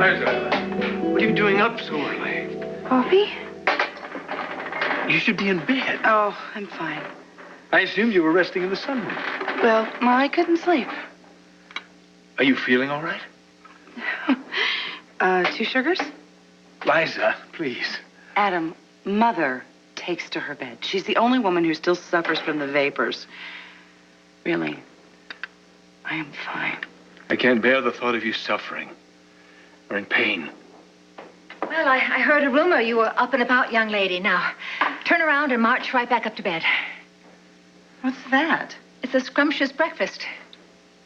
Liza, what are you doing up so early? Coffee? You should be in bed. Oh, I'm fine. I assumed you were resting in the sunroom. Well, I couldn't sleep. Are you feeling all right? 2 sugars? Liza, please. Adam, Mother takes to her bed. She's the only woman who still suffers from the vapors. Really, I am fine. I can't bear the thought of you suffering or in pain. Well, I heard a rumor you were up and about, young lady. Now, turn around and march right back up to bed. What's that? It's a scrumptious breakfast.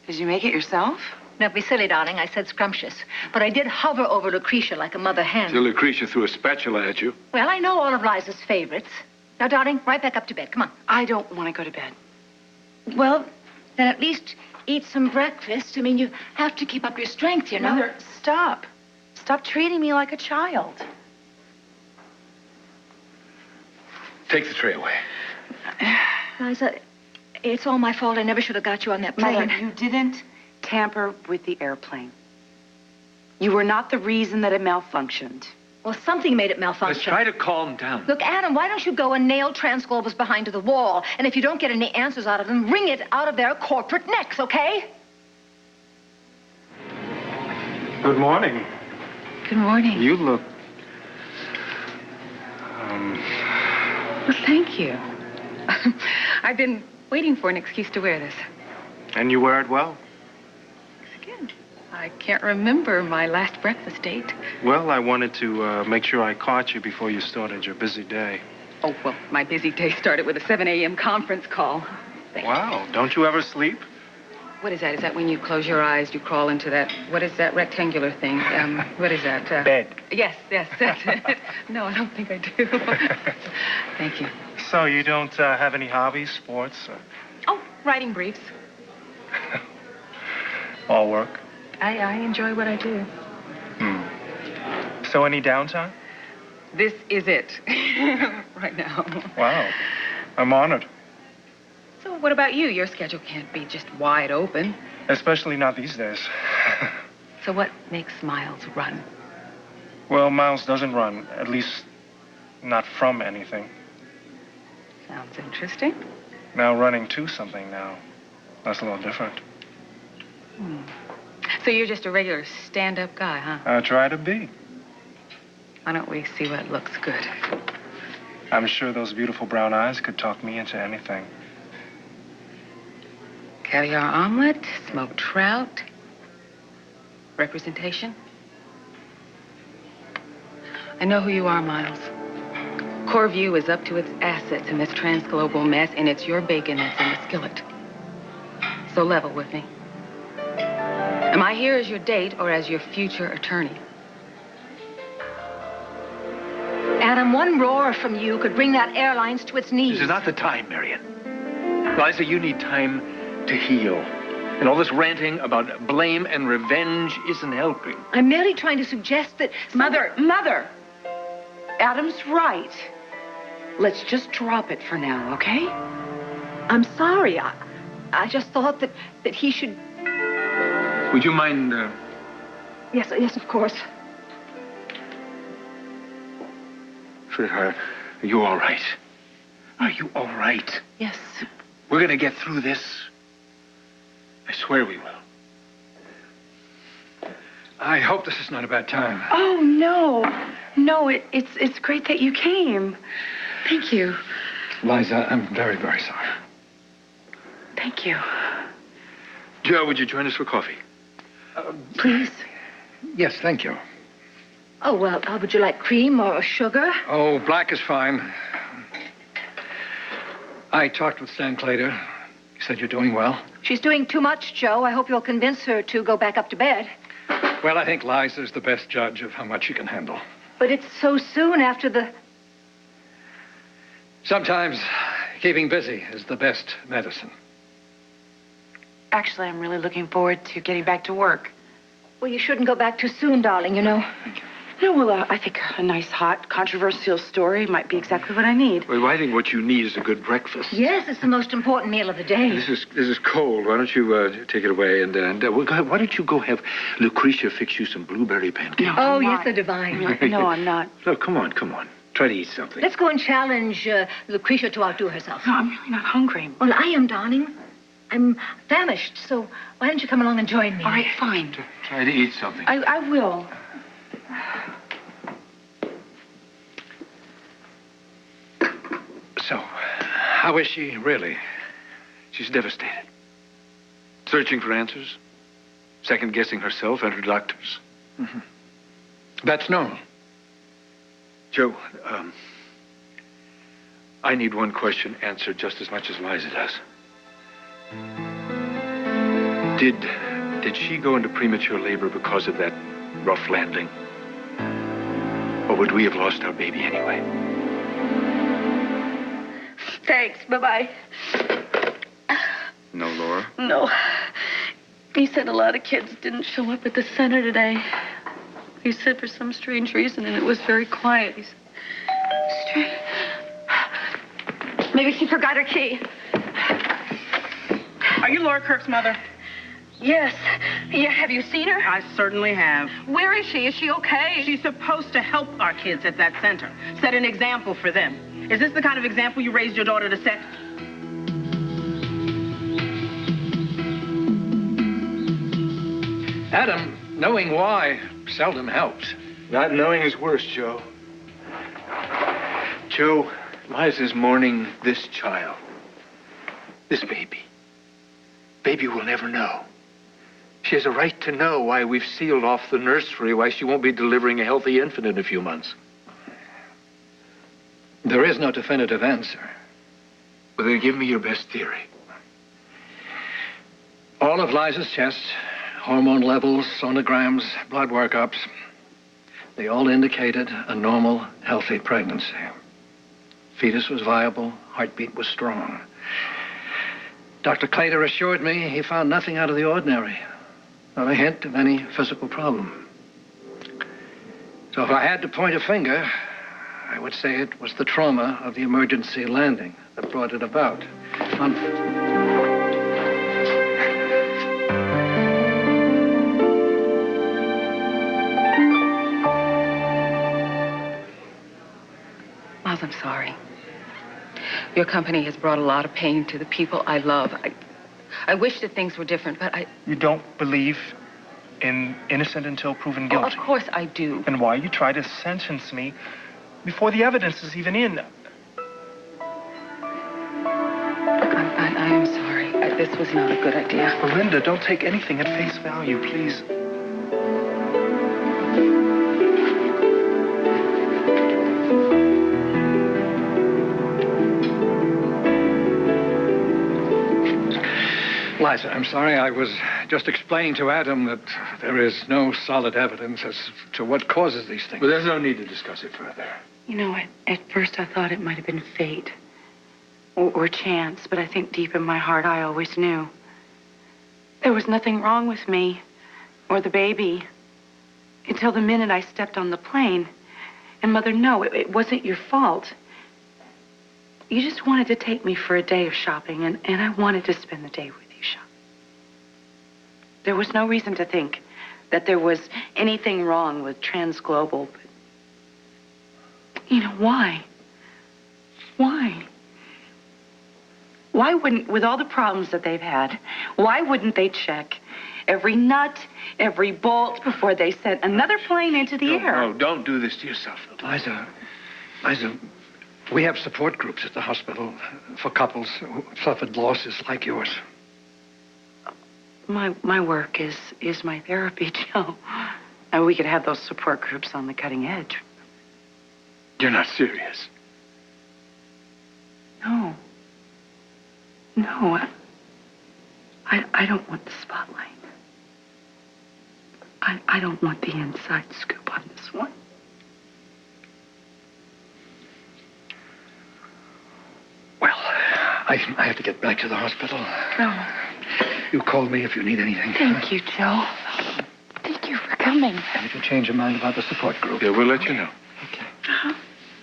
Did you make it yourself? Don't be silly, darling. I said scrumptious. But I did hover over Lucretia like a mother hen. So Lucretia threw a spatula at you. Well, I know all of Liza's favorites. Now, darling, right back up to bed. Come on. I don't want to go to bed. Well, then at least eat some breakfast. I mean, you have to keep up your strength, you know. Mother, stop. Stop treating me like a child. Take the tray away. Liza, it's all my fault. I never should have got you on that plane. Mother, you didn't tamper with the airplane. You were not the reason that it malfunctioned. Well, something made it Let's malfunction. try to calm down. Look, Adam, why don't you go and nail Transglobals behind to the wall? And if you don't get any answers out of them, wring it out of their corporate necks, okay? Good morning. Good morning. You look... Well, thank you. I've been waiting for an excuse to wear this. And you wear it well. Again, I can't remember my last breakfast date. Well, I wanted to make sure I caught you before you started your busy day. Oh, well, my busy day started with a 7 a.m. conference call. Wow, don't you ever sleep? What is that? Is that when you close your eyes, you crawl into that, what is that rectangular thing? What is that? Bed. Yes, that's it. No, I don't think I do. Thank you. So you don't have any hobbies, sports? Oh, writing briefs. All work? I enjoy what I do. So any downtime? This is it. Right now. Wow, I'm honored. So what about you? Your schedule can't be just wide open. Especially not these days. So what makes Miles run? Well, Miles doesn't run, at least not from anything. Sounds interesting. Now running to something now. That's a little different. So you're just a regular stand-up guy, huh? I try to be. Why don't we see what looks good? I'm sure those beautiful brown eyes could talk me into anything. Caviar omelet, smoked trout, representation. I know who you are, Miles. Coreview is up to its assets in this transglobal mess, and it's your bacon that's in the skillet. So level with me. Am I here as your date or as your future attorney? Adam, one roar from you could bring that airlines to its knees. This is not the time, Marion. Liza, you need time to heal. And all this ranting about blame and revenge isn't helping. I'm merely trying to suggest that... Mother! Adam's right. Let's just drop it for now, okay? I'm sorry. I just thought that he should... Would you mind, Yes, of course. Sweetheart, are you all right? Are you all right? Yes. We're gonna get through this. I swear we will. I hope this is not a bad time. Oh, no. No, it's great that you came. Thank you. Liza, I'm very, very sorry. Thank you. Joe, would you join us for coffee? Please. Yes, thank you. Oh, well, would you like cream or sugar? Oh, black is fine. I talked with Stan Clater. He said you're doing well. She's doing too much, Joe. I hope you'll convince her to go back up to bed. Well, I think Liza's the best judge of how much she can handle. But it's so soon after the... Sometimes keeping busy is the best medicine. Actually, I'm really looking forward to getting back to work. Well, you shouldn't go back too soon, darling, you know. No, well, I think a nice, hot, controversial story might be exactly what I need. Well, I think what you need is a good breakfast. Yes, it's the most important meal of the day. This is cold. Why don't you take it away and why don't you go have Lucretia fix you some blueberry pancakes? Oh, yes, they're divine. No, I'm not. Look, come on. Try to eat something. Let's go and challenge Lucretia to outdo herself. No, I'm really not hungry. Well, I am, darling. I'm famished, so why don't you come along and join me? All right, fine. Try to eat something. I will. So, how is she really? She's devastated. Searching for answers. Second-guessing herself and her doctors. Mm-hmm. That's normal. Joe, I need one question answered just as much as Liza does. Did she go into premature labor because of that rough landing? Or would we have lost our baby anyway? Thanks. Bye-bye. No, Laura? No. He said a lot of kids didn't show up at the center today. He said for some strange reason, and it was very quiet. He said, Maybe she forgot her key. Are you Laura Kirk's mother? Yes. Yeah, have you seen her? I certainly have. Where is she? Is she okay? She's supposed to help our kids at that center. Set an example for them. Is this the kind of example you raised your daughter to set? Adam, knowing why seldom helps. Not knowing is worse, Joe. Joe, Liza's mourning this child. This baby. Baby will never know. She has a right to know why we've sealed off the nursery, why she won't be delivering a healthy infant in a few months. There is no definitive answer. Well, then give me your best theory. All of Liza's tests, hormone levels, sonograms, blood workups, they all indicated a normal, healthy pregnancy. Fetus was viable, heartbeat was strong. Dr. Clater assured me he found nothing out of the ordinary, not a hint of any physical problem. So if I had to point a finger, I would say it was the trauma of the emergency landing that brought it about. Miles, I'm sorry. Your company has brought a lot of pain to the people I love. I wish that things were different, but You don't believe in innocent until proven guilty? Oh, of course I do. Then why you try to sentence me before the evidence is even in? I am sorry. This was not a good idea. Belinda, don't take anything at face value, please. Liza, I'm sorry. I was just explaining to Adam that there is no solid evidence as to what causes these things. But there's no need to discuss it further. You know, at first I thought it might have been fate or chance, but I think deep in my heart I always knew. There was nothing wrong with me or the baby until the minute I stepped on the plane. And Mother, no, it wasn't your fault. You just wanted to take me for a day of shopping, and I wanted to spend the day with you shopping. There was no reason to think that there was anything wrong with Transglobal, but, you know, why? Why? Why wouldn't, with all the problems that they've had, why wouldn't they check every nut, every bolt before they sent another plane into the air? No, don't do this to yourself. Liza, we have support groups at the hospital for couples who suffered losses like yours. My work is my therapy, Joe. And we could have those support groups on the cutting edge. You're not serious. No. No, I don't want the spotlight. I don't want the inside scoop on this one. Well, I have to get back to the hospital. No. You call me if you need anything. Thank you, Joe. Thank you for coming. coming. And if you change your mind about the support group. Yeah, we'll let you know. Okay. Uh-huh.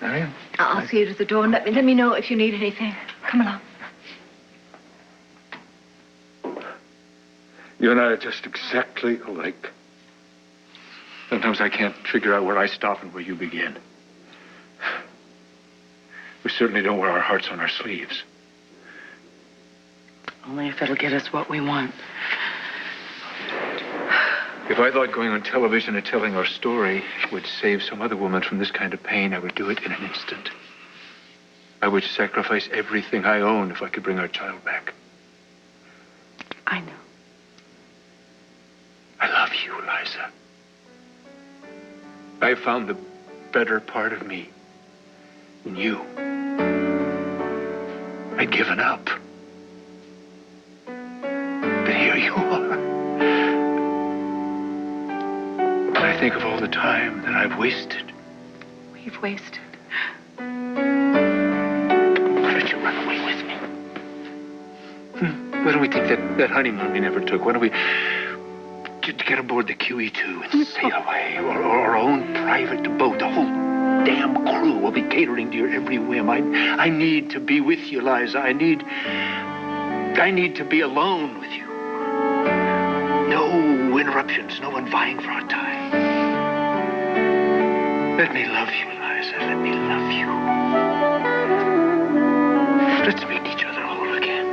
Marion? I'll see you to the door and let me know if you need anything. Come along. You and I are just exactly alike. Sometimes I can't figure out where I stop and where you begin. We certainly don't wear our hearts on our sleeves. Only if it'll get us what we want. If I thought going on television and telling our story would save some other woman from this kind of pain, I would do it in an instant. I would sacrifice everything I own if I could bring our child back. I know. I love you, Liza. I found the better part of me in you. I'd given up. But here you are. And I think of all the time that I've wasted. We've wasted. Why don't you run away with me? Why don't we take that honeymoon we never took? Why don't we get aboard the QE2 and sail away? Or our own private boat. The whole damn crew will be catering to your every whim. I need to be with you, Liza. I need to be alone with you. No interruptions, no one vying for our time. Let me love you, Liza. Let me love you. Let's make each other whole again.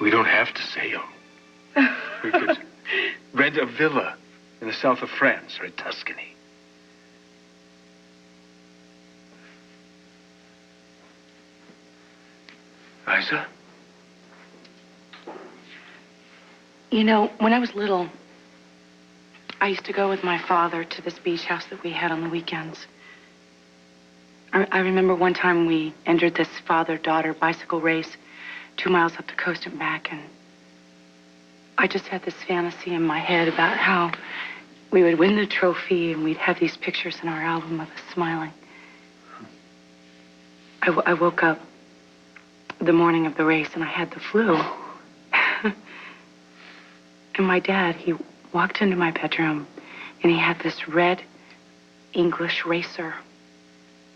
We don't have to sail. We could rent a villa in the south of France or in Tuscany. Liza? You know, when I was little, I used to go with my father to this beach house that we had on the weekends. I remember one time we entered this father-daughter bicycle race 2 miles up the coast and back, and I just had this fantasy in my head about how we would win the trophy and we'd have these pictures in our album of us smiling. I woke up the morning of the race and I had the flu. And my dad, he walked into my bedroom and he had this red English racer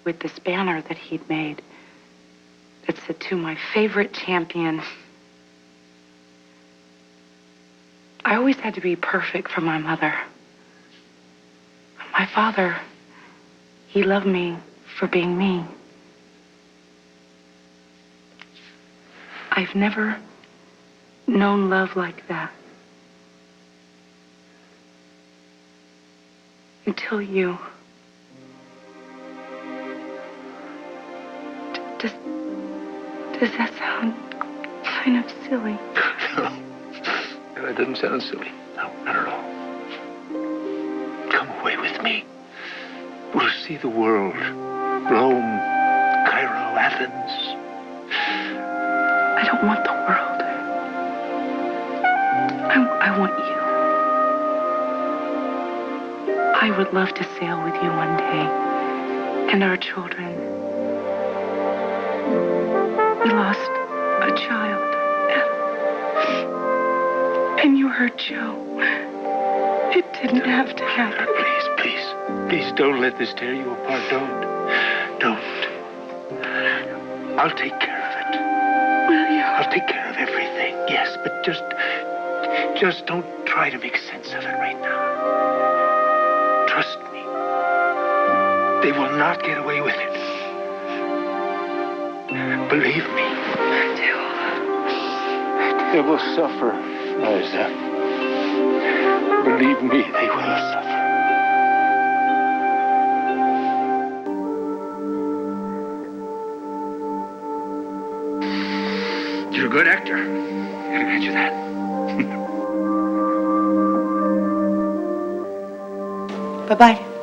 with this banner that he'd made that said, "To my favorite champion." I always had to be perfect for my mother. My father, he loved me for being me. I've never known love like that. Until you. Does that sound kind of silly? No, it doesn't sound silly. No, not at all. Come away with me. We'll see the world. Rome, Cairo, Athens. I don't want the world. I want you. I would love to sail with you one day. And our children. We lost a child. And you hurt Joe. It didn't have to happen. Please, don't let this tear you apart. Don't. I'll take care of it. Will you? I'll take care of everything. Yes, but just don't try to make sense of it right now. Trust me. They will not get away with it. Believe me. I do. They will suffer, Liza. Believe me, they will suffer. You're a good actor. Gotta grant you that. Bye-bye.